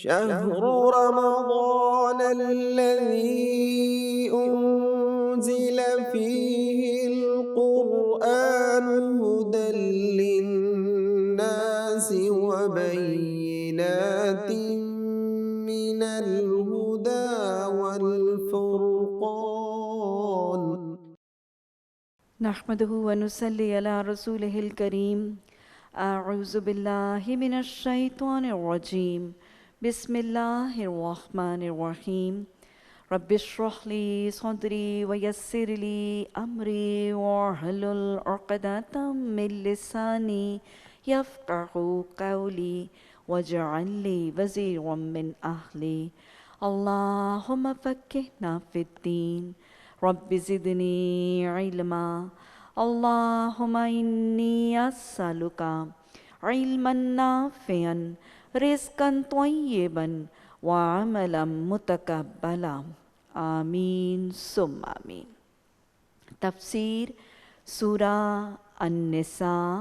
شهر رمضان الذي أنزل فيه القرآن هدى للناس وبينات من الهدى والفرقان نحمده ونصلي على رسوله الكريم أعوذ بالله من الشيطان الرجيم بسم الله الرحمن الرحيم رب اشرح لي صدري ويسر لي أمري واحلل عقدة من لساني يفقهوا قولي واجعل لي وزيرا من أهلي اللهم فقهنا في الدين رب زدني علما اللهم إني أسألك علما نافعا رزقا طيبا وعملا متقبلا آمین ثم آمین۔ تفسیر سورہ النساء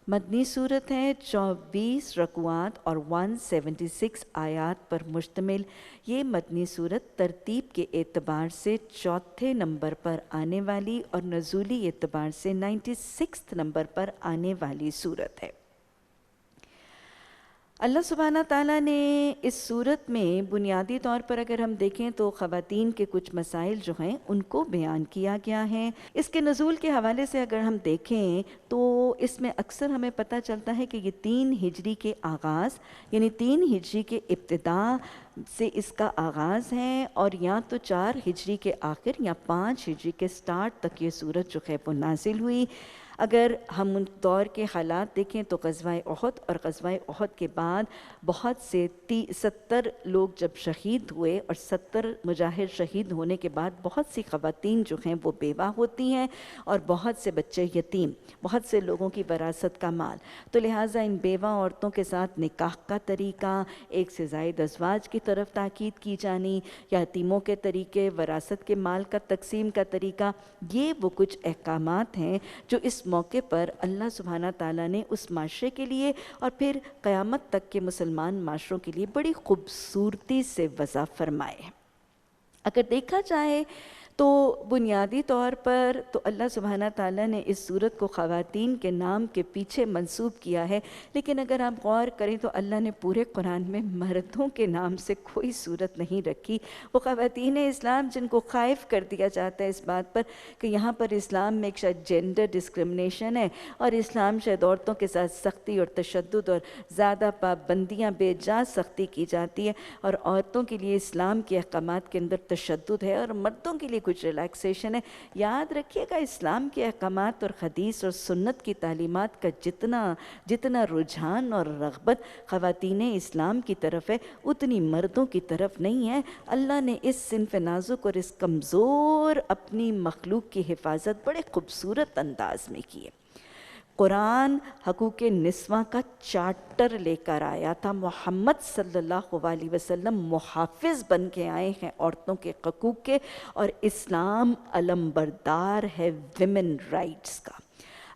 مدنی صورت ہے، 24 رکوعات اور 176 آیات پر مشتمل۔ یہ مدنی صورت ترتیب کے اعتبار سے چوتھے نمبر پر آنے والی اور نزولی اعتبار سے 96 نمبر پر آنے والی صورت ہے۔ اللہ سبحانہ تعالیٰ نے اس صورت میں بنیادی طور پر اگر ہم دیکھیں تو خواتین کے کچھ مسائل جو ہیں ان کو بیان کیا گیا ہے۔ اس کے نزول کے حوالے سے اگر ہم دیکھیں تو اس میں اکثر ہمیں پتہ چلتا ہے کہ یہ 3 ہجری کے آغاز یعنی 3 ہجری کے ابتدا سے اس کا آغاز ہے، اور یا تو 4 ہجری کے آخر یا 5 ہجری کے سٹارٹ تک یہ صورت جو ہے وہ نازل ہوئی۔ اگر ہم ان دور کے حالات دیکھیں تو غزوہ احد اور غزوہ احد کے بعد بہت سے 70 لوگ جب شہید ہوئے، اور 70 مجاہد شہید ہونے کے بعد بہت سی خواتین جو ہیں وہ بیوہ ہوتی ہیں اور بہت سے بچے یتیم، بہت سے لوگوں کی وراثت کا مال، تو لہٰذا ان بیوہ عورتوں کے ساتھ نکاح کا طریقہ، ایک سے زائد ازواج کی طرف تاکید کی جانی، یتیموں کے طریقے، وراثت کے مال کا تقسیم کا طریقہ، یہ وہ کچھ احکامات ہیں جو اس موقع پر اللہ سبحانہ تعالیٰ نے اس معاشرے کے لیے اور پھر قیامت تک کے مسلمان معاشروں کے لیے بڑی خوبصورتی سے وضع فرمائے ہیں۔ اگر دیکھا جائے تو بنیادی طور پر تو اللہ سبحانہ تعالیٰ نے اس صورت کو خواتین کے نام کے پیچھے منسوب کیا ہے، لیکن اگر آپ غور کریں تو اللہ نے پورے قرآن میں مردوں کے نام سے کوئی صورت نہیں رکھی۔ وہ خواتین اسلام جن کو خائف کر دیا جاتا ہے اس بات پر کہ یہاں پر اسلام میں ایک شاید جینڈر ڈسکرمنیشن ہے، اور اسلام شاید عورتوں کے ساتھ سختی اور تشدد اور زیادہ پابندیاں بے جا سختی کی جاتی ہے، اور عورتوں کے لیے اسلام کے احکامات کے اندر تشدد ہے اور مردوں کے لیے کچھ ریلیکسیشن ہے۔ یاد رکھیے گا اسلام کے احکامات اور حدیث اور سنت کی تعلیمات کا جتنا رجحان اور رغبت خواتین اسلام کی طرف ہے اتنی مردوں کی طرف نہیں ہے۔ اللہ نے اس صنف نازک اور اس کمزور اپنی مخلوق کی حفاظت بڑے خوبصورت انداز میں کی ہے۔ قرآن حقوق نسواں کا چارٹر لے کر آیا تھا۔ محمد صلی اللہ علیہ وسلم محافظ بن کے آئے ہیں عورتوں کے حقوق کے، اور اسلام علمبردار ہے ویمن رائٹس کا۔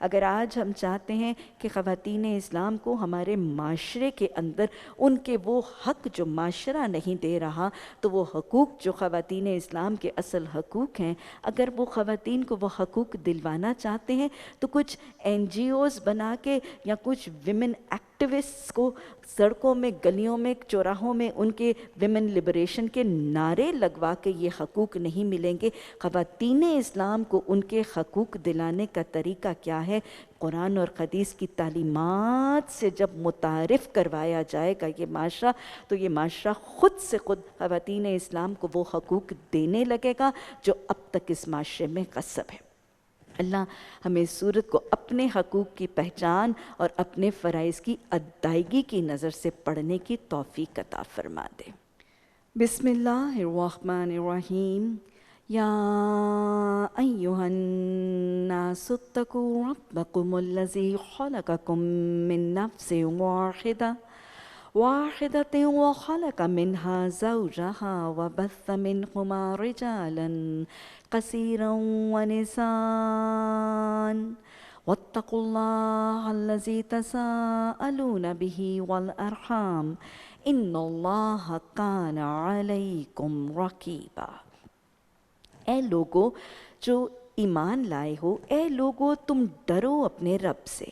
اگر آج ہم چاہتے ہیں کہ خواتین اسلام کو ہمارے معاشرے کے اندر ان کے وہ حق جو معاشرہ نہیں دے رہا، تو وہ حقوق جو خواتین اسلام کے اصل حقوق ہیں، اگر وہ خواتین کو وہ حقوق دلوانا چاہتے ہیں تو کچھ NGOs بنا کے یا کچھ ویمن ایکٹیوسٹس کو سڑکوں میں، گلیوں میں، چوراہوں میں ان کے ویمن لبریشن کے نعرے لگوا کے یہ حقوق نہیں ملیں گے۔ خواتین اسلام کو ان کے حقوق دلانے کا طریقہ کیا ہے؟ قرآن اور حدیث کی تعلیمات سے جب متعارف کروایا جائے گا یہ معاشرہ، تو یہ معاشرہ خود سے خود خواتین اسلام کو وہ حقوق دینے لگے گا جو اب تک اس معاشرے میں غصب ہے۔ اللہ ہمیں اس صورت کو اپنے حقوق کی پہچان اور اپنے فرائض کی ادائیگی کی نظر سے پڑھنے کی توفیق عطا فرما دے۔ بسم اللہ الرحمن الرحیم۔ یا ایہا الناس اتقوا ربکم الذی خلقکم من نفس واحدة وخلق منها زوجها وبث منهما رجالا كثيرا ونساء واتقوا الله الذي تساءلون به والأرحام ان اللہ کان علیکم رقیبا۔ اے لوگو جو ایمان لائے ہو، اے لوگو تم ڈرو اپنے رب سے۔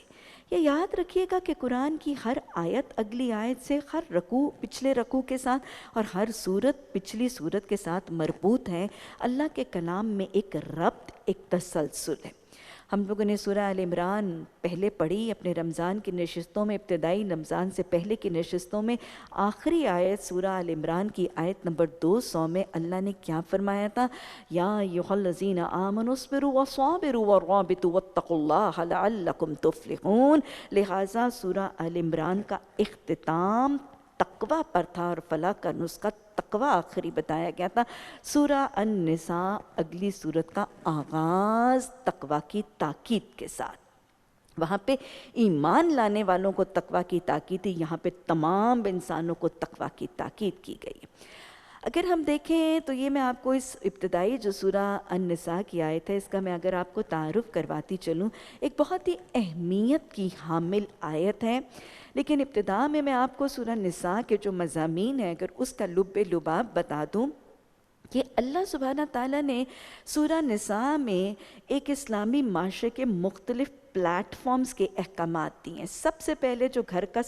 یہ یاد رکھیے گا کہ قرآن کی ہر آیت اگلی آیت سے، ہر رکوع پچھلے رکوع کے ساتھ اور ہر سورت پچھلی سورت کے ساتھ مربوط ہے۔ اللہ کے کلام میں ایک ربط، ایک تسلسل ہے۔ ہم لوگوں نے سورہ آل عمران پہلے پڑھی اپنے رمضان کی نشستوں میں، ابتدائی رمضان سے پہلے کی نشستوں میں۔ آخری آیت سورہ آل عمران کی آیت نمبر 200 میں اللہ نے کیا فرمایا تھا؟ یا ایھا الذین آمنوا اصبروا وصابروا ورابطوا واتقوا اللہ لعلکم تفلحون۔ لہٰذا سورہ آل عمران کا اختتام تقوی پر تھا اور فلاح کا نسخہ تقوی آخری بتایا گیا تھا۔ سورہ النساء اگلی سورت کا آغاز تقوی کی تاکید کے ساتھ۔ وہاں پہ ایمان لانے والوں کو تقوی کی تاکید تھی، یہاں پہ تمام انسانوں کو تقوی کی تاکید کی گئی ہے۔ اگر ہم دیکھیں تو یہ میں آپ کو اس ابتدائی جو سورہ النساء کی آیت ہے، اس کا میں اگر آپ کو تعارف کرواتی چلوں، ایک بہت ہی اہمیت کی حامل آیت ہے۔ لیکن ابتدا میں آپ کو سورہ النساء کے جو مضامین ہیں اگر اس کا لب لباب بتا دوں کہ اللہ سبحانہ تعالیٰ نے سورہ نساء میں ایک اسلامی معاشرے کے مختلف پلیٹ فارمز کے احکامات دیے ہیں۔ سب سے پہلے جو گھر کا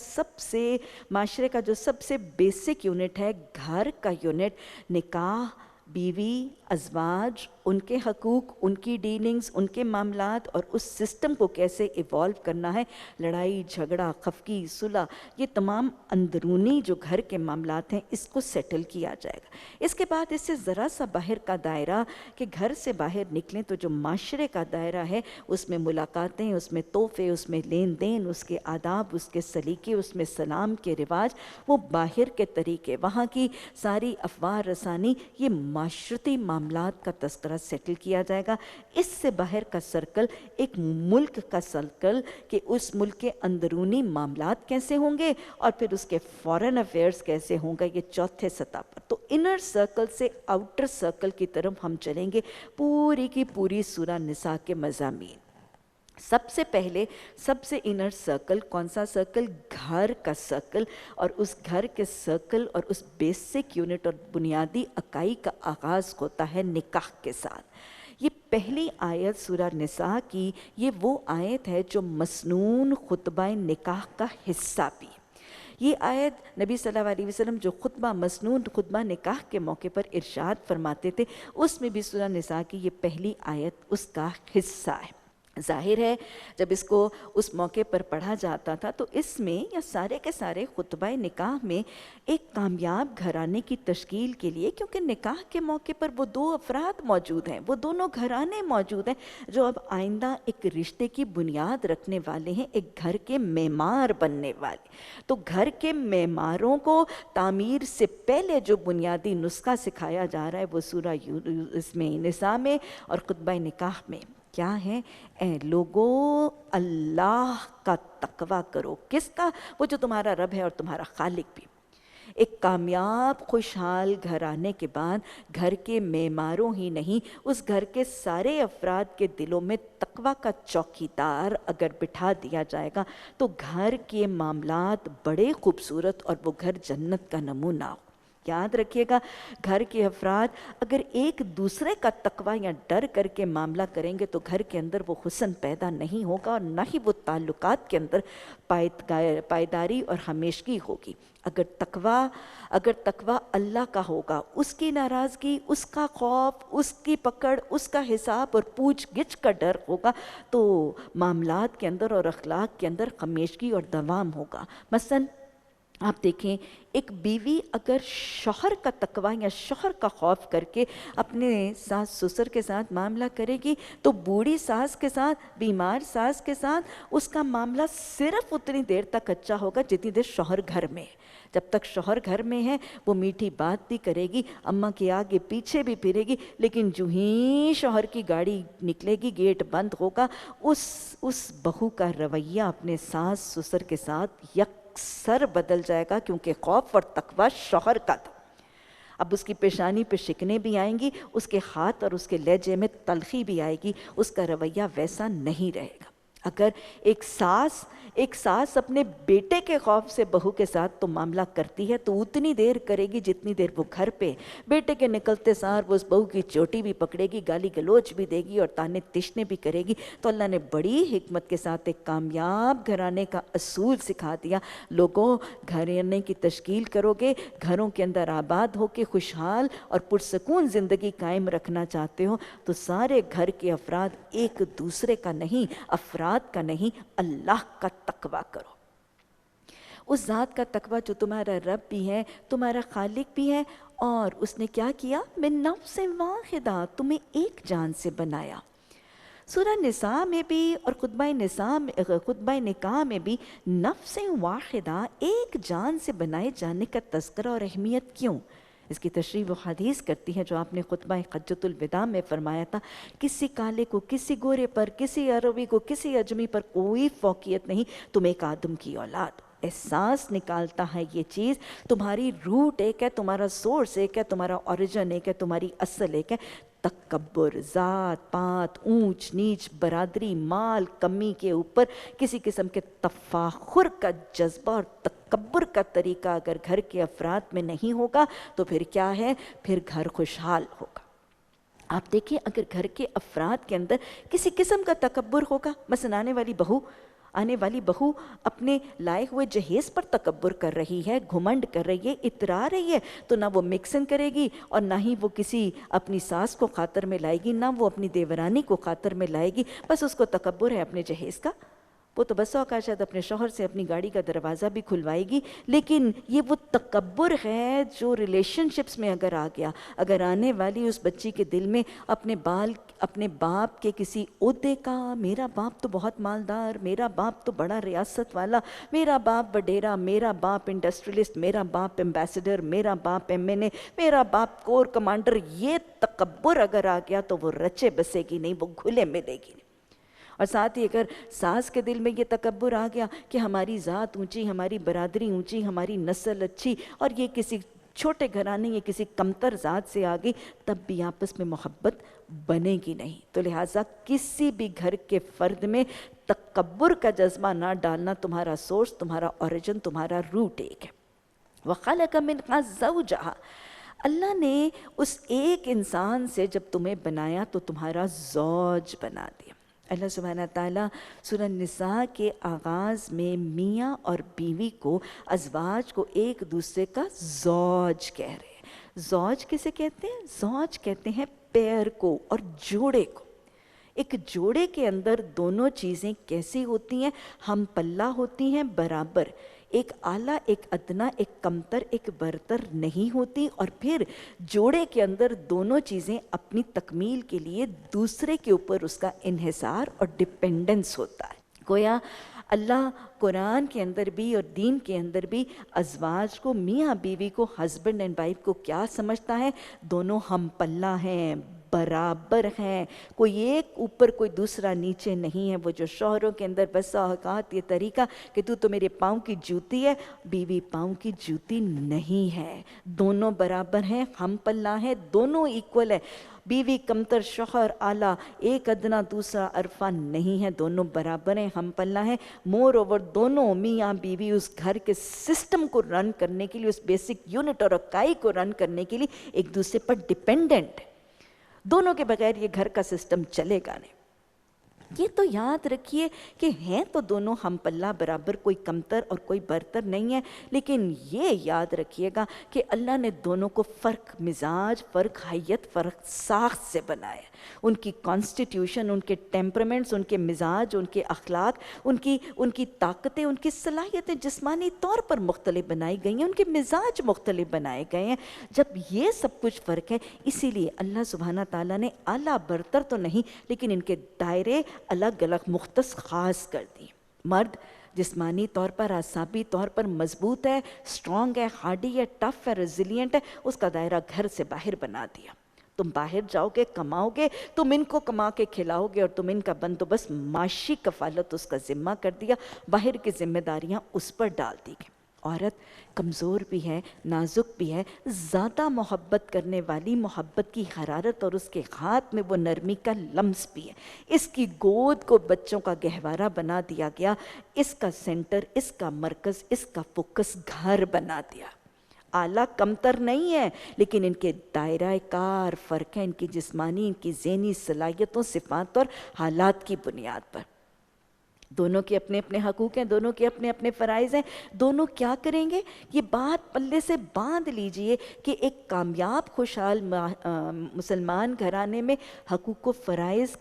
معاشرے کا جو سب سے بیسک یونٹ ہے، گھر کا یونٹ، نکاح، بیوی، ازواج، ان کے حقوق، ان کی ڈیلنگز، ان کے معاملات اور اس سسٹم کو کیسے ایوالو کرنا ہے، لڑائی جھگڑا، خفگی، صلح، یہ تمام اندرونی جو گھر کے معاملات ہیں اس کو سیٹل کیا جائے گا۔ اس کے بعد اس سے ذرا سا باہر کا دائرہ کہ گھر سے باہر نکلیں تو جو معاشرے کا دائرہ ہے اس میں ملاقاتیں، اس میں تحفے، اس میں لین دین، اس کے آداب، اس کے سلیقے، اس میں سلام کے رواج، وہ باہر کے طریقے، وہاں کی ساری افواہ رسانی، یہ معاشرتی معاملات کا تذکرہ سیٹل کیا جائے گا۔ اس سے باہر کا سرکل ایک ملک کا سرکل کہ اس ملک کے اندرونی معاملات کیسے ہوں گے اور پھر اس کے فارن افیئرز کیسے ہوں گے، یہ چوتھے سطح پر۔ تو انر سرکل سے آؤٹر سرکل کی طرف ہم چلیں گے پوری کی پوری سورہ نساء کے مضامین۔ سب سے پہلے سب سے انر سرکل کون سا سرکل؟ گھر کا سرکل، اور اس گھر کے سرکل اور اس بیسک یونٹ اور بنیادی اکائی کا آغاز ہوتا ہے نکاح کے ساتھ۔ یہ پہلی آیت سورہ نساء کی یہ وہ آیت ہے جو مسنون خطبہ نکاح کا حصہ بھی۔ یہ آیت نبی صلی اللہ علیہ وسلم جو خطبہ مسنون خطبہ نکاح کے موقع پر ارشاد فرماتے تھے، اس میں بھی سورہ نساء کی یہ پہلی آیت اس کا حصہ ہے۔ ظاہر ہے جب اس کو اس موقع پر پڑھا جاتا تھا تو اس میں یا سارے کے سارے خطبہ نکاح میں ایک کامیاب گھرانے کی تشکیل کے لیے، کیونکہ نکاح کے موقع پر وہ دو افراد موجود ہیں، وہ دونوں گھرانے موجود ہیں جو اب آئندہ ایک رشتے کی بنیاد رکھنے والے ہیں، ایک گھر کے معمار بننے والے۔ تو گھر کے معماروں کو تعمیر سے پہلے جو بنیادی نسخہ سکھایا جا رہا ہے وہ سورہ اس میں نساء میں اور خطبہ نکاح میں کیا ہے؟ اے لوگو اللہ کا تقوی کرو۔ کس کا؟ وہ جو تمہارا رب ہے اور تمہارا خالق بھی۔ ایک کامیاب خوشحال گھرانے کے بعد گھر کے معماروں ہی نہیں، اس گھر کے سارے افراد کے دلوں میں تقوی کا چوکیدار اگر بٹھا دیا جائے گا تو گھر کے معاملات بڑے خوبصورت اور وہ گھر جنت کا نمونہ ہو۔ یاد رکھیے گا، گھر کے افراد اگر ایک دوسرے کا تقوی یا ڈر کر کے معاملہ کریں گے تو گھر کے اندر وہ حسن پیدا نہیں ہوگا اور نہ ہی وہ تعلقات کے اندر پائیداری اور ہمیشگی ہوگی۔ اگر تقوی اللہ کا ہوگا، اس کی ناراضگی، اس کا خوف، اس کی پکڑ، اس کا حساب اور پوچھ گچھ کا ڈر ہوگا تو معاملات کے اندر اور اخلاق کے اندر ہمیشگی اور دوام ہوگا۔ مثلاً آپ دیکھیں، ایک بیوی اگر شوہر کا تقوی یا شوہر کا خوف کر کے اپنے ساس سسر کے ساتھ معاملہ کرے گی تو بوڑھی ساس کے ساتھ، بیمار ساس کے ساتھ اس کا معاملہ صرف اتنی دیر تک اچھا ہوگا جتنی دیر شوہر گھر میں ہے۔ جب تک شوہر گھر میں ہے وہ میٹھی بات بھی کرے گی، اماں کے آگے پیچھے بھی پھرے گی، لیکن جو ہی شوہر کی گاڑی نکلے گی، گیٹ بند ہوگا، اس بہو کا رویہ اپنے ساس سسر کے ساتھ سر بدل جائے گا، کیونکہ خوف اور تقوی شوہر کا تھا۔ اب اس کی پیشانی پہ شکنیں بھی آئیں گی، اس کے ہاتھ اور اس کے لہجے میں تلخی بھی آئے گی، اس کا رویہ ویسا نہیں رہے گا۔ اگر ایک ساس اپنے بیٹے کے خوف سے بہو کے ساتھ تو معاملہ کرتی ہے تو اتنی دیر کرے گی جتنی دیر وہ گھر پہ، بیٹے کے نکلتے سار وہ اس بہو کی چوٹی بھی پکڑے گی، گالی گلوچ بھی دے گی اور تانے تشنے بھی کرے گی۔ تو اللہ نے بڑی حکمت کے ساتھ ایک کامیاب گھرانے کا اصول سکھا دیا، لوگوں گھرانے کی تشکیل کرو گے، گھروں کے اندر آباد ہو کے خوشحال اور پرسکون زندگی قائم رکھنا چاہتے ہو تو سارے گھر کے افراد ایک دوسرے کا نہیں، افراد کا نہیں، اللہ کا تقوی کرو، اس ذات کا تقوی جو تمہارا رب بھی ہے، تمہارا خالق بھی ہے، اور اس نے کیا کیا؟ من نفس واحدہ، تمہیں ایک جان سے بنایا۔ سورہ نساء میں بھی اور خطبہ نکاح میں بھی نفس واحدہ، ایک جان سے بنائے جانے کا تذکرہ اور اہمیت کیوں؟ اس کی تشریح وہ حدیث کرتی ہے جو آپ نے خطبہ حجۃ الوداع میں فرمایا تھا، کسی کالے کو کسی گورے پر، کسی عربی کو کسی اجمی پر کوئی فوقیت نہیں، تم ایک آدم کی اولاد۔ احساس نکالتا ہے یہ چیز، تمہاری روٹ ایک ہے، تمہارا سورس ایک ہے، تمہارا اوریجن ایک ہے، تمہاری اصل ایک ہے۔ تکبر، ذات پات، اونچ نیچ، برادری، مال کمی کے اوپر کسی قسم کے تفاخر کا جذبہ اور تکبر کا طریقہ اگر گھر کے افراد میں نہیں ہوگا تو پھر کیا ہے؟ پھر گھر خوشحال ہوگا۔ آپ دیکھیں اگر گھر کے افراد کے اندر کسی قسم کا تکبر ہوگا، مثلا آنے والی بہو اپنے لائے ہوئے جہیز پر تکبر کر رہی ہے، گھمنڈ کر رہی ہے، اترا رہی ہے، تو نہ وہ مکسنگ کرے گی اور نہ ہی وہ کسی اپنی ساس کو خاطر میں لائے گی، نہ وہ اپنی دیورانی کو خاطر میں لائے گی، بس اس کو تکبر ہے اپنے جہیز کا۔ وہ تو بس اوقات شاید اپنے شوہر سے اپنی گاڑی کا دروازہ بھی کھلوائے گی، لیکن یہ وہ تکبر ہے جو ریلیشن شپس میں اگر آ گیا، اگر آنے والی اس بچی کے دل میں اپنے باپ کے کسی عہدے کا، میرا باپ تو بہت مالدار، میرا باپ تو بڑا ریاست والا، میرا باپ وڈیرا، میرا باپ انڈسٹریلسٹ، میرا باپ ایمبیسڈر، میرا باپ MNA، میرا باپ کور کمانڈر، یہ تکبر اگر آ گیا تو وہ رچے بسے گی نہیں، وہ گھلے ملے گی نہیں۔ اور ساتھ ہی اگر ساس کے دل میں یہ تکبر آ گیا کہ ہماری ذات اونچی، ہماری برادری اونچی، ہماری نسل اچھی، اور یہ کسی چھوٹے گھرانے یا کسی کمتر ذات سے آ گئی، تب بھی آپس میں محبت بنے گی نہیں۔ تو لہٰذا کسی بھی گھر کے فرد میں تکبر کا جذبہ نہ ڈالنا، تمہارا سورس، تمہارا اوریجن، تمہارا روٹ ایک ہے۔ وَخَلَقَ مِنْهَا زَوْجَهَا، اللہ نے اس ایک انسان سے جب تمہیں بنایا تو تمہارا زوج بنا دیا۔ اللہ سبحانہ تعالیٰ سورہ نساء کے آغاز میں میاں اور بیوی کو، ازواج کو ایک دوسرے کا زوج کہہ رہے ہیں۔ زوج کسے کہتے ہیں؟ زوج کہتے ہیں پیر کو اور جوڑے کو۔ ایک جوڑے کے اندر دونوں چیزیں کیسی ہوتی ہیں؟ ہم پلہ ہوتی ہیں، برابر، ایک اعلیٰ ایک ادنا، ایک کمتر ایک برتر نہیں ہوتی، اور پھر جوڑے کے اندر دونوں چیزیں اپنی تکمیل کے لیے دوسرے کے اوپر اس کا انحصار اور ڈپینڈنس ہوتا ہے۔ گویا اللہ قرآن کے اندر بھی اور دین کے اندر بھی ازواج کو، میاں بیوی کو، ہسبینڈ اینڈ وائف کو کیا سمجھتا ہے؟ دونوں ہم پلہ ہیں، برابر ہیں، کوئی ایک اوپر کوئی دوسرا نیچے نہیں ہے۔ وہ جو شوہروں کے اندر بسا اوقات یہ طریقہ کہ تو میرے پاؤں کی جوتی ہے، بیوی پاؤں کی جوتی نہیں ہے، دونوں برابر ہیں، ہم پلہ ہیں، دونوں ایکول ہے، بیوی کمتر شوہر اعلیٰ، ایک ادنا دوسرا عرفہ نہیں ہے، دونوں برابر ہیں، ہم پلہ ہیں۔ مور اوور دونوں میاں بیوی اس گھر کے سسٹم کو رن کرنے کے لیے، اس بیسک یونٹ اور اکائی کو رن کرنے کے لیے ایک دوسرے پر ڈیپینڈنٹ ہے۔ دونوں کے بغیر یہ گھر کا سسٹم چلے گا نہیں۔ یہ تو یاد رکھیے کہ ہیں تو دونوں ہم پلہ برابر، کوئی کمتر اور کوئی برتر نہیں ہے، لیکن یہ یاد رکھیے گا کہ اللہ نے دونوں کو فرق مزاج، فرق حیت، فرق ساخت سے بنایا۔ ان کی کانسٹیٹیوشن، ان کے ٹیمپرمنٹس، ان کے مزاج، ان کے اخلاق، ان کی طاقتیں، ان کی صلاحیتیں جسمانی طور پر مختلف بنائی گئی ہیں، ان کے مزاج مختلف بنائے گئے ہیں۔ جب یہ سب کچھ فرق ہے، اسی لیے اللہ سبحانہ تعالیٰ نے اعلیٰ برتر تو نہیں لیکن ان کے دائرے الگ الگ مختص خاص کر دی۔ مرد جسمانی طور پر، اعصابی طور پر مضبوط ہے، اسٹرانگ ہے، ہارڈی ہے، ٹف ہے، ریزیلینٹ ہے، اس کا دائرہ گھر سے باہر بنا دیا۔ تم باہر جاؤ گے، کماؤ گے، تم ان کو کما کے کھلاؤ گے اور تم ان کا بندوبست، معاشی کفالت اس کا ذمہ کر دیا، باہر کی ذمہ داریاں اس پر ڈال دی گئی۔ عورت کمزور بھی ہے، نازک بھی ہے، زیادہ محبت کرنے والی، محبت کی حرارت اور اس کے ہاتھ میں وہ نرمی کا لمس بھی ہے۔ اس کی گود کو بچوں کا گہوارہ بنا دیا گیا، اس کا سینٹر، اس کا مرکز، اس کا فوکس گھر بنا دیا۔ اعلیٰ کمتر نہیں ہے، لیکن ان کے دائرہ کار فرق ہے، ان کی جسمانی، ان کی ذہنی صلاحیتوں، صفات اور حالات کی بنیاد پر۔ دونوں کے اپنے اپنے حقوق ہیں، دونوں کے اپنے اپنے فرائض ہیں، دونوں کیا کریں گے؟ یہ بات پلے سے باندھ لیجئے کہ ایک کامیاب خوشحال مسلمان گھرانے میں حقوق و فرائض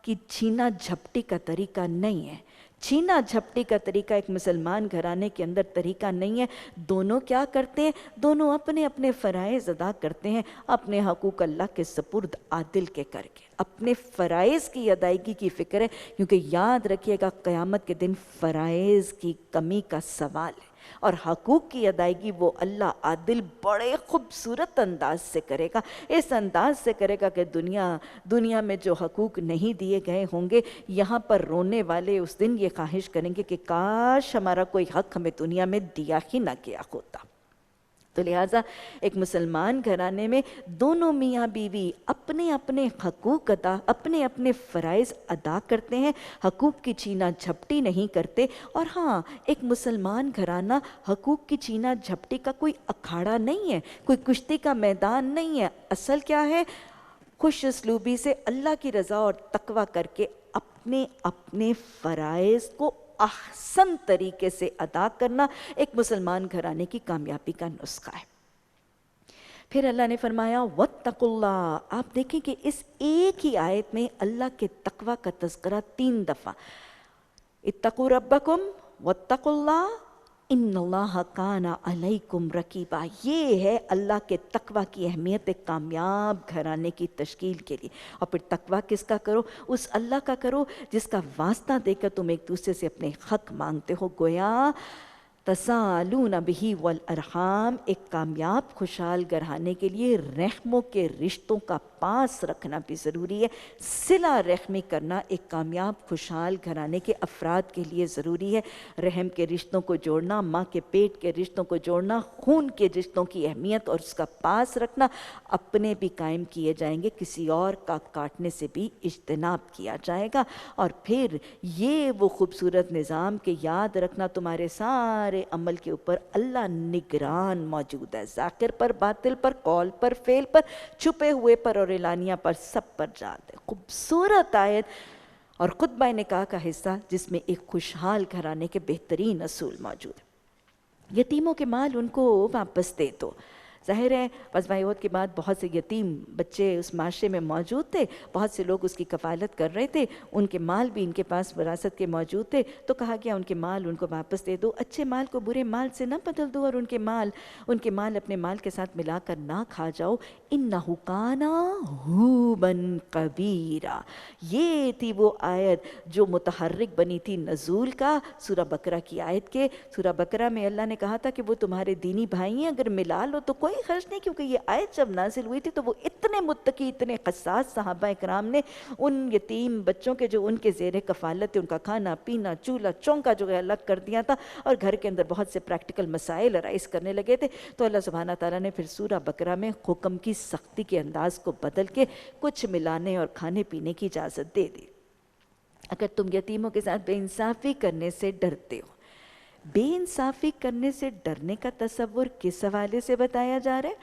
کی چھینا جھپٹی کا طریقہ نہیں ہے۔ چھینا جھپٹی کا طریقہ ایک مسلمان گھرانے کے اندر طریقہ نہیں ہے۔ دونوں کیا کرتے ہیں؟ دونوں اپنے اپنے فرائض ادا کرتے ہیں، اپنے حقوق اللہ کے سپرد عادل کے کر کے، اپنے فرائض کی ادائیگی کی فکر ہے، کیونکہ یاد رکھیے گا قیامت کے دن فرائض کی کمی کا سوال ہے، اور حقوق کی ادائیگی وہ اللہ عادل بڑے خوبصورت انداز سے کرے گا، اس انداز سے کرے گا کہ دنیا میں جو حقوق نہیں دیے گئے ہوں گے، یہاں پر رونے والے اس دن یہ خواہش کریں گے کہ کاش ہمارا کوئی حق ہمیں دنیا میں دیا ہی نہ گیا ہوتا۔ تو لہٰذا ایک مسلمان گھرانے میں دونوں میاں بیوی اپنے اپنے حقوق اپنے اپنے فرائض ادا کرتے ہیں، حقوق کی چھینا جھپٹی نہیں کرتے۔ اور ہاں، ایک مسلمان گھرانہ حقوق کی چھینا جھپٹی کا کوئی اکھاڑا نہیں ہے، کوئی کشتی کا میدان نہیں ہے۔ اصل کیا ہے؟ خوش اسلوبی سے اللہ کی رضا اور تقویٰ کر کے اپنے اپنے فرائض کو احسن طریقے سے ادا کرنا ایک مسلمان گھرانے کی کامیابی کا نسخہ ہے۔ پھر اللہ نے فرمایا وَاتَّقُوا اللَّهَ۔ آپ دیکھیں کہ اس ایک ہی آیت میں اللہ کے تقویٰ کا تذکرہ 3 دفعہ، اتقوا ربکم واتقوا اللہ ان اللہ کان علیکم رقیبا۔ یہ ہے اللہ کے تقویٰ کی اہمیت ایک کامیاب گھرانے کی تشکیل کے لیے۔ اور پھر تقویٰ کس کا کرو؟ اس اللہ کا کرو جس کا واسطہ دے کر تم ایک دوسرے سے اپنے حق مانگتے ہو، گویا تسالون بہ والارحام۔ ایک کامیاب خوشحال گھرانے کے لیے رحموں کے رشتوں کا پاس رکھنا بھی ضروری ہے، صلہ رحمی کرنا ایک کامیاب خوشحال گھرانے کے افراد کے لیے ضروری ہے۔ رحم کے رشتوں کو جوڑنا، ماں کے پیٹ کے رشتوں کو جوڑنا، خون کے رشتوں کی اہمیت اور اس کا پاس رکھنا، اپنے بھی قائم کیے جائیں گے، کسی اور کا کاٹنے سے بھی اجتناب کیا جائے گا۔ اور پھر یہ وہ خوبصورت نظام کہ یاد رکھنا تمہارے سارے عمل کے اوپر اللہ نگران موجود ہے، ظاہر پر، باطل پر، قول پر، فعل پر، چھپے ہوئے پر اور اعلانیہ پر، سب پر جاتے۔ خوبصورت آیت اور خطبہ نکاح کا حصہ جس میں ایک خوشحال گھرانے کے بہترین اصول موجود ہیں۔ یتیموں کے مال ان کو واپس دے دو۔ ظاہر ہے غزوہ احد کے بعد بہت سے یتیم بچے اس معاشرے میں موجود تھے، بہت سے لوگ اس کی کفالت کر رہے تھے، ان کے مال بھی ان کے پاس وراثت کے موجود تھے، تو کہا گیا ان کے مال ان کو واپس دے دو، اچھے مال کو برے مال سے نہ بدل دو، اور ان کے مال اپنے مال کے ساتھ ملا کر نہ کھا جاؤ۔ انہ کان حوبا کبیرا۔ یہ تھی وہ آیت جو متحرک بنی تھی نزول کا سورہ بقرہ کی آیت کے۔ سورہ بقرہ میں اللہ نے کہا تھا کہ وہ تمہارے دینی بھائی ہیں، اگر ملا لو تو کوئی خرچ نہیں، کیونکہ یہ آیت جب نازل ہوئی تھی تو وہ اتنے متقی، اتنے حساس صحابہ اکرام نے ان یتیم بچوں کے جو ان کے زیر کفالت تھے، ان کا کھانا پینا، چولہا چونکا جو ہے الگ کر دیا تھا، اور گھر کے اندر بہت سے پریکٹیکل مسائل رائز کرنے لگے تھے۔ تو اللہ سبحانہ تعالیٰ نے پھر سورہ بقرہ میں حکم کی سختی کے انداز کو بدل کے کچھ ملانے اور کھانے پینے کی اجازت دے دی۔ اگر تم یتیموں کے ساتھ بے انصافی کرنے سے ڈرتے ہو، بے انصافی کرنے سے ڈرنے کا تصور کس حوالے سے بتایا جا رہا ہے؟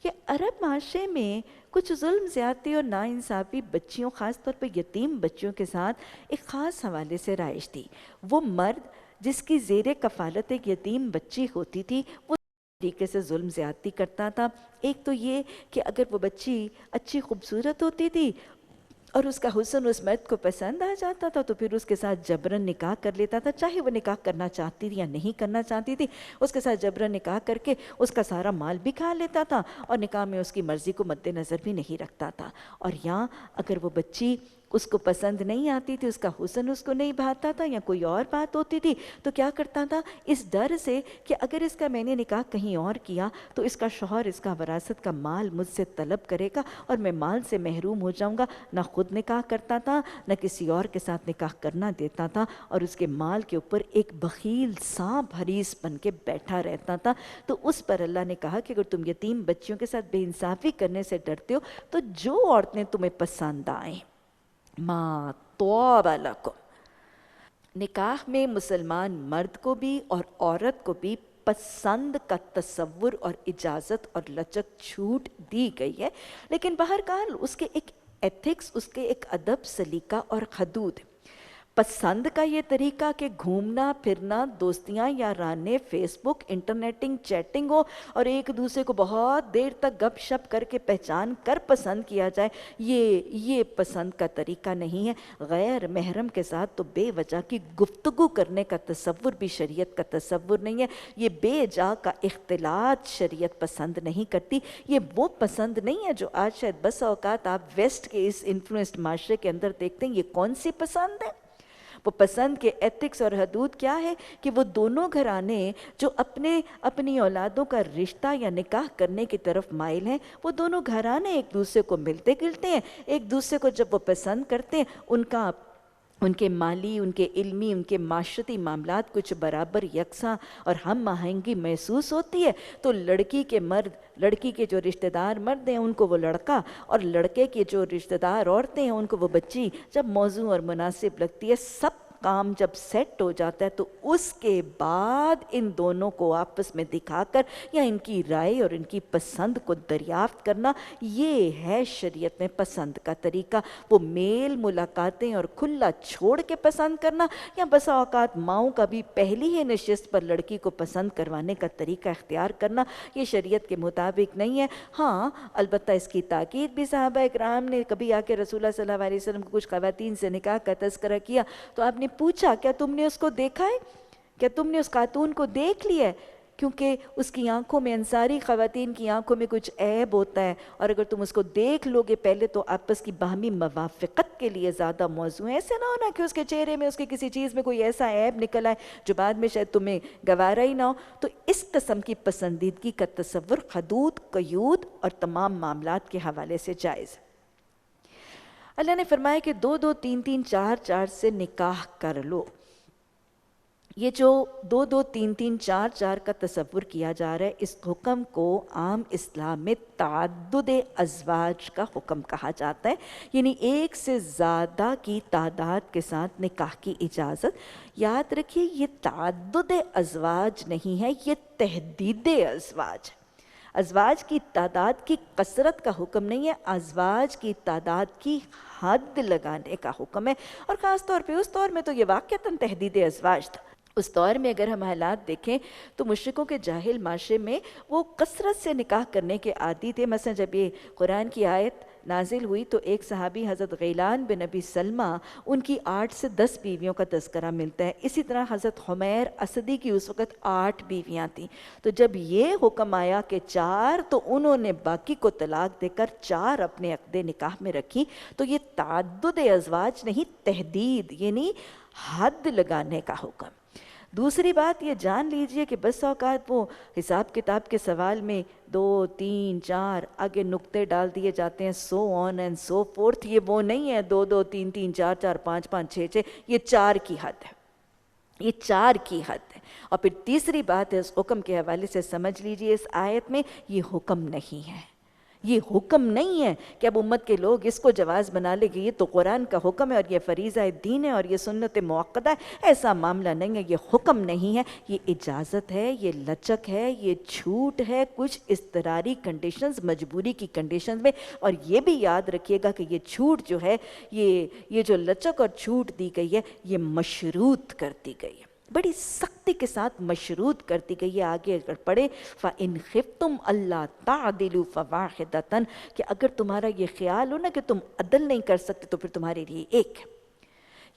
کہ عرب معاشرے میں کچھ ظلم زیادتی اور ناانصافی بچیوں، خاص طور پہ یتیم بچیوں کے ساتھ ایک خاص حوالے سے رائج تھی۔ وہ مرد جس کی زیر کفالت ایک یتیم بچی ہوتی تھی، وہ طریقے سے ظلم زیادتی کرتا تھا۔ ایک تو یہ کہ اگر وہ بچی اچھی خوبصورت ہوتی تھی اور اس کا حسن اس مرد کو پسند آ جاتا تھا، تو پھر اس کے ساتھ جبرن نکاح کر لیتا تھا، چاہے وہ نکاح کرنا چاہتی تھی یا نہیں کرنا چاہتی تھی، اس کے ساتھ جبرن نکاح کر کے اس کا سارا مال بھی کھا لیتا تھا، اور نکاح میں اس کی مرضی کو مد نظر بھی نہیں رکھتا تھا۔ اور یہاں اگر وہ بچی اس کو پسند نہیں آتی تھی، اس کا حسن اس کو نہیں بھاتا تھا، یا کوئی اور بات ہوتی تھی تو کیا کرتا تھا، اس ڈر سے کہ اگر اس کا میں نے نکاح کہیں اور کیا تو اس کا شوہر اس کا وراثت کا مال مجھ سے طلب کرے گا اور میں مال سے محروم ہو جاؤں گا، نہ خود نکاح کرتا تھا نہ کسی اور کے ساتھ نکاح کرنا دیتا تھا، اور اس کے مال کے اوپر ایک بخیل سانپ حریص بن کے بیٹھا رہتا تھا۔ تو اس پر اللہ نے کہا کہ اگر تم یتیم بچیوں کے ساتھ بے انصافی کرنے سے ڈرتے ہو تو جو عورتیں تمہیں پسند آئیں، ما طاب لکم، نکاح میں مسلمان مرد کو بھی اور عورت کو بھی پسند کا تصور اور اجازت اور لچک چھوٹ دی گئی ہے، لیکن بہرحال اس کے ایک ایتھکس، اس کے ایک ادب سلیقہ اور حدود۔ پسند کا یہ طریقہ کہ گھومنا پھرنا، دوستیاں یارانے، فیس بک، انٹرنیٹنگ، چیٹنگ ہو اور ایک دوسرے کو بہت دیر تک گپ شپ کر کے پہچان کر پسند کیا جائے، یہ پسند کا طریقہ نہیں ہے۔ غیر محرم کے ساتھ تو بے وجہ کی گفتگو کرنے کا تصور بھی شریعت کا تصور نہیں ہے، یہ بے جا کا اختلاط شریعت پسند نہیں کرتی۔ یہ وہ پسند نہیں ہے جو آج شاید بس اوقات آپ ویسٹ کے اس انفلوئنسڈ معاشرے کے اندر دیکھتے ہیں۔ یہ کون سی پسند ہے؟ وہ پسند کے ایتھکس اور حدود کیا ہے کہ وہ دونوں گھرانے جو اپنی اولادوں کا رشتہ یا نکاح کرنے کی طرف مائل ہیں، وہ دونوں گھرانے ایک دوسرے کو ملتے گلتے ہیں، ایک دوسرے کو جب وہ پسند کرتے ہیں، ان کے مالی، ان کے علمی، ان کے معاشرتی معاملات کچھ برابر یکساں اور ہم آہنگی محسوس ہوتی ہے، تو لڑکی کے جو رشتہ دار مرد ہیں ان کو وہ لڑکا، اور لڑکے کے جو رشتہ دار عورتیں ہیں ان کو وہ بچی جب موزوں اور مناسب لگتی ہے۔ سب کام جب سیٹ ہو جاتا ہے تو اس کے بعد ان دونوں کو آپس میں دکھا کر یا ان کی رائے اور ان کی پسند کو دریافت کرنا، یہ ہے شریعت میں پسند کا طریقہ۔ وہ میل ملاقاتیں اور کھلا چھوڑ کے پسند کرنا، یا بسا اوقات ماؤں کا بھی پہلی ہی نشست پر لڑکی کو پسند کروانے کا طریقہ اختیار کرنا، یہ شریعت کے مطابق نہیں ہے۔ ہاں البتہ اس کی تاکید بھی صحابہ اکرام نے کبھی آ کے رسول اللہ صلی اللہ علیہ وسلم کو کچھ خواتین سے نکاح کا تذکرہ کیا تو آپ نے پوچھا کیا تم نے اس کو دیکھا ہے، کیا تم نے اس خاتون کو دیکھ لیا ہے، کیونکہ اس کی آنکھوں میں، انصاری خواتین کی آنکھوں میں کچھ عیب ہوتا ہے، اور اگر تم اس کو دیکھ لو گے پہلے تو آپس کی باہمی موافقت کے لیے زیادہ موضوع ہے۔ ایسے نہ ہونا کہ اس کے چہرے میں، اس کی کسی چیز میں کوئی ایسا عیب نکل آئے جو بعد میں شاید تمہیں گوارا ہی نہ ہو۔ تو اس قسم کی پسندیدگی کا تصور حدود، قیود اور تمام معاملات کے حوالے سے جائز ہے۔ اللہ نے فرمایا کہ 2 2 3 3 4 4 سے نکاح کر لو۔ یہ جو 2 2 3 3 4 4 کا تصور کیا جا رہا ہے، اس حکم کو عام اسلام میں تعدد ازواج کا حکم کہا جاتا ہے، یعنی ایک سے زیادہ کی تعداد کے ساتھ نکاح کی اجازت۔ یاد رکھیے یہ تعدد ازواج نہیں ہے، یہ تحدید ازواج ہے۔ ازواج کی تعداد کی کثرت کا حکم نہیں ہے، ازواج کی تعداد کی حد لگانے کا حکم ہے، اور خاص طور پہ اس دور میں تو یہ واقعتاً تحدید ازواج تھا۔ اس دور میں اگر ہم حالات دیکھیں تو مشرکوں کے جاہل معاشرے میں وہ کثرت سے نکاح کرنے کے عادی تھے۔ مثلا جب یہ قرآن کی آیت نازل ہوئی تو ایک صحابی حضرت غیلان بن ابی سلمہ، ان کی 8 سے 10 بیویوں کا تذکرہ ملتا ہے۔ اسی طرح حضرت حمیر اسدی کی اس وقت 8 بیویاں تھیں۔ تو جب یہ حکم آیا کہ 4، تو انہوں نے باقی کو طلاق دے کر 4 اپنے عقد نکاح میں رکھی۔ تو یہ تعدد ازواج نہیں، تحدید یعنی حد لگانے کا حکم۔ دوسری بات یہ جان لیجئے کہ بس اوقات وہ حساب کتاب کے سوال میں 2 3 4 آگے نقطے ڈال دیے جاتے ہیں، so on and so forth۔ یہ وہ نہیں ہے 2 2 3 3 4 4 5 5 6 6، یہ 4 کی حد ہے، یہ 4 کی حد ہے۔ اور پھر تیسری بات ہے، اس حکم کے حوالے سے سمجھ لیجئے اس آیت میں یہ حکم نہیں ہے، یہ حکم نہیں ہے کہ اب امت کے لوگ اس کو جواز بنا لے کہ یہ تو قرآن کا حکم ہے اور یہ فریضہ دین ہے اور یہ سنت موقدہ ہے۔ ایسا معاملہ نہیں ہے، یہ حکم نہیں ہے، یہ اجازت ہے، یہ لچک ہے، یہ چھوٹ ہے کچھ اضطراری کنڈیشنز، مجبوری کی کنڈیشنز میں۔ اور یہ بھی یاد رکھیے گا کہ یہ چھوٹ جو ہے، یہ جو لچک اور چھوٹ دی گئی ہے، یہ مشروط کر دی گئی ہے، بڑی سختی کے ساتھ مشروط کر دی گئی ہے۔ آگے اگر پڑھے فَإِنْ خِفْتُمْ أَلَّا تَعْدِلُوا فَوَاحِدَةً، کہ اگر تمہارا یہ خیال ہو نا کہ تم عدل نہیں کر سکتے تو پھر تمہارے لیے ایک ہے۔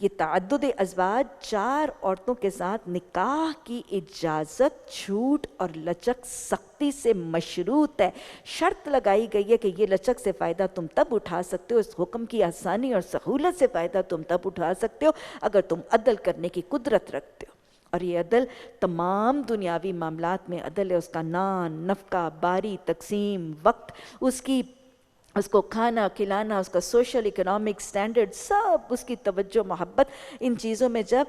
یہ تعدد ازواج 4 عورتوں کے ساتھ نکاح کی اجازت چھوٹ اور لچک سختی سے مشروط ہے. شرط لگائی گئی ہے کہ یہ لچک سے فائدہ تم تب اٹھا سکتے ہو، اس حکم کی آسانی اور سہولت سے فائدہ تم تب اٹھا سکتے ہو اگر تم عدل کرنے کی قدرت رکھتے ہو. اور یہ عدل تمام دنیاوی معاملات میں عدل ہے. اس کا نان، نفقہ، باری، تقسیم، وقت، اس کو کھانا کھلانا، اس کا سوشل اکنامک سٹینڈرڈ، سب اس کی توجہ محبت، ان چیزوں میں جب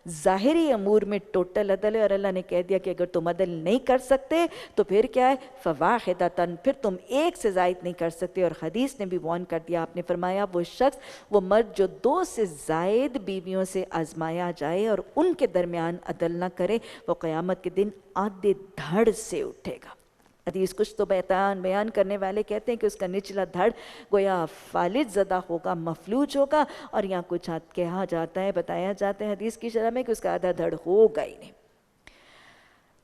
ظاہری امور میں ٹوٹل عدل ہے. اور اللہ نے کہہ دیا کہ اگر تم عدل نہیں کر سکتے تو پھر کیا ہے، فواحدۃ، پھر تم ایک سے زائد نہیں کر سکتے. اور حدیث نے بھی وارن کر دیا، آپ نے فرمایا وہ شخص، وہ مرد جو 2 سے زائد بیویوں سے آزمایا جائے اور ان کے درمیان عدل نہ کرے، وہ قیامت کے دن آدھے دھڑ سے اٹھے گا. حدیث کچھ تو بیان کرنے والے کہتے ہیں کہ اس کا نچلا دھڑ گویا فالج زدہ ہوگا، مفلوج ہوگا، اور یہاں کچھ کہا جاتا ہے، بتایا جاتا ہے حدیث کی شرح میں کہ اس کا آدھا دھڑ ہوگا ہی نہیں.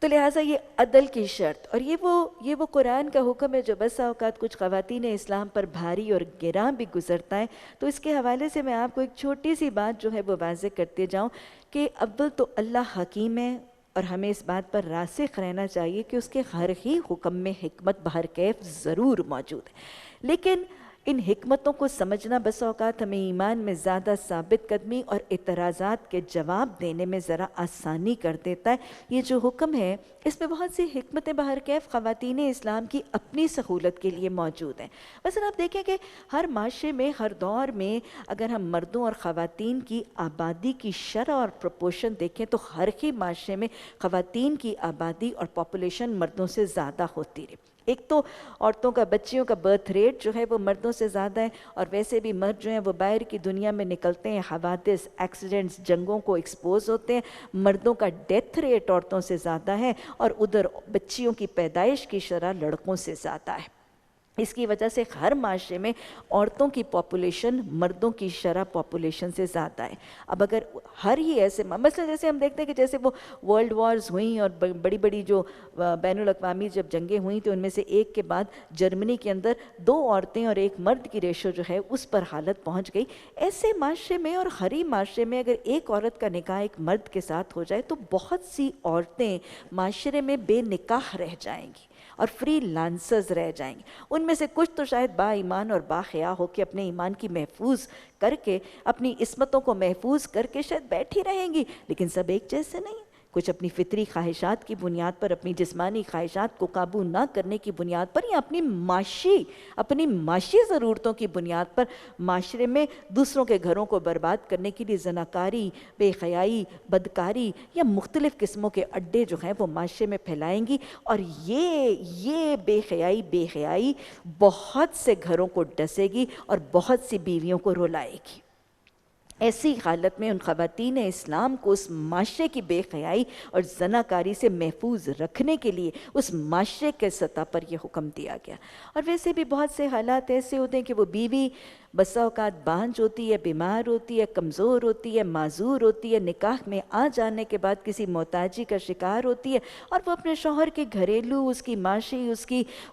تو لہٰذا یہ عدل کی شرط، اور یہ وہ قرآن کا حکم ہے جو بسا اوقات کچھ خواتین اسلام پر بھاری اور گراں بھی گزرتا ہے. تو اس کے حوالے سے میں آپ کو ایک چھوٹی سی بات جو ہے وہ واضح کرتے جاؤں کہ اول تو اللہ حکیم ہے، اور ہمیں اس بات پر راسخ رہنا چاہیے کہ اس کے ہر ہی حکم میں حکمت بہرکیف ضرور موجود ہے. لیکن ان حکمتوں کو سمجھنا بس اوقات ہمیں ایمان میں زیادہ ثابت قدمی اور اعتراضات کے جواب دینے میں ذرا آسانی کر دیتا ہے. یہ جو حکم ہے اس میں بہت سی حکمتیں بہرکیف خواتین اسلام کی اپنی سہولت کے لیے موجود ہیں. مثلا آپ دیکھیں کہ ہر معاشرے میں، ہر دور میں اگر ہم مردوں اور خواتین کی آبادی کی شرح اور پروپورشن دیکھیں تو ہر ہی معاشرے میں خواتین کی آبادی اور پاپولیشن مردوں سے زیادہ ہوتی رہی. ایک تو عورتوں کا، بچیوں کا برتھ ریٹ جو ہے وہ مردوں سے زیادہ ہے، اور ویسے بھی مرد جو ہیں وہ باہر کی دنیا میں نکلتے ہیں، حوادث، ایکسیڈنٹس، جنگوں کو ایکسپوز ہوتے ہیں. مردوں کا ڈیتھ ریٹ عورتوں سے زیادہ ہے، اور ادھر بچیوں کی پیدائش کی شرح لڑکوں سے زیادہ ہے. اس کی وجہ سے ہر معاشرے میں عورتوں کی پاپولیشن مردوں کی شرح پاپولیشن سے زیادہ ہے. اب اگر ہر ہی ایسے مثلا جیسے ہم دیکھتے ہیں کہ جیسے وہ ورلڈ وارز ہوئیں اور بڑی بڑی جو بین الاقوامی جب جنگیں ہوئیں تو ان میں سے ایک کے بعد جرمنی کے اندر 2 عورتیں اور 1 مرد کی ریشو جو ہے اس پر حالت پہنچ گئی. ایسے معاشرے میں اور ہر ہی معاشرے میں اگر ایک عورت کا نکاح ایک مرد کے ساتھ ہو جائے تو بہت سی عورتیں معاشرے میں بے نکاح رہ جائیں گی اور فری لانسرز رہ جائیں گے. ان میں سے کچھ تو شاید با ایمان اور با حیا ہو کے اپنے ایمان کی محفوظ کر کے، اپنی عصمتوں کو محفوظ کر کے شاید بیٹھی رہیں گی، لیکن سب ایک جیسے نہیں. کچھ اپنی فطری خواہشات کی بنیاد پر، اپنی جسمانی خواہشات کو قابو نہ کرنے کی بنیاد پر، یا اپنی معاشی ضرورتوں کی بنیاد پر معاشرے میں دوسروں کے گھروں کو برباد کرنے کے لیے زناکاری، بے حیائی، بدکاری یا مختلف قسموں کے اڈے جو ہیں وہ معاشرے میں پھیلائیں گی. اور یہ بے حیائی بہت سے گھروں کو ڈسے گی اور بہت سی بیویوں کو رلائے گی. ایسی حالت میں ان خواتین اسلام کو اس معاشرے کی بے حیائی اور زناکاری سے محفوظ رکھنے کے لیے اس معاشرے کے سطح پر یہ حکم دیا گیا. اور ویسے بھی بہت سے حالات ایسے ہوتے ہیں کہ وہ بیوی بسا اوقات بانجھ ہوتی ہے، بیمار ہوتی ہے، کمزور ہوتی ہے، معذور ہوتی ہے، نکاح میں آ جانے کے بعد کسی محتاجی کا شکار ہوتی ہے، اور وہ اپنے شوہر کے گھریلو، اس کی معاشی،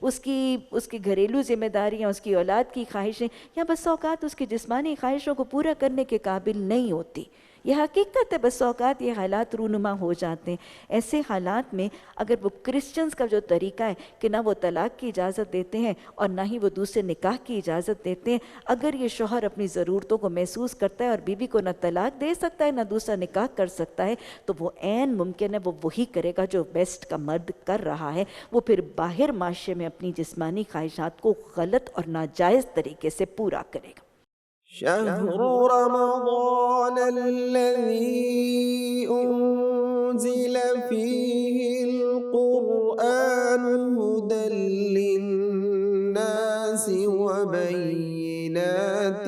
اس کی گھریلو ذمہ داریاں، اس کی اولاد کی خواہشیں یا بسا اوقات اس کی جسمانی خواہشوں کو پورا کرنے کے قابل نہیں ہوتی. یہ حقیقت ہے، بس اوقات یہ حالات رونما ہو جاتے ہیں. ایسے حالات میں اگر وہ کرسچنز کا جو طریقہ ہے کہ نہ وہ طلاق کی اجازت دیتے ہیں اور نہ ہی وہ دوسرے نکاح کی اجازت دیتے ہیں، اگر یہ شوہر اپنی ضرورتوں کو محسوس کرتا ہے اور بیوی کو نہ طلاق دے سکتا ہے نہ دوسرا نکاح کر سکتا ہے، تو وہ عین ممکن ہے وہ وہی کرے گا جو ویسٹ کا مرد کر رہا ہے. وہ پھر باہر معاشرے میں اپنی جسمانی خواہشات کو غلط اور ناجائز طریقے سے پورا کرے گا. شهر رمضان الذي أنزل فيه القرآن هدى للناس وبينات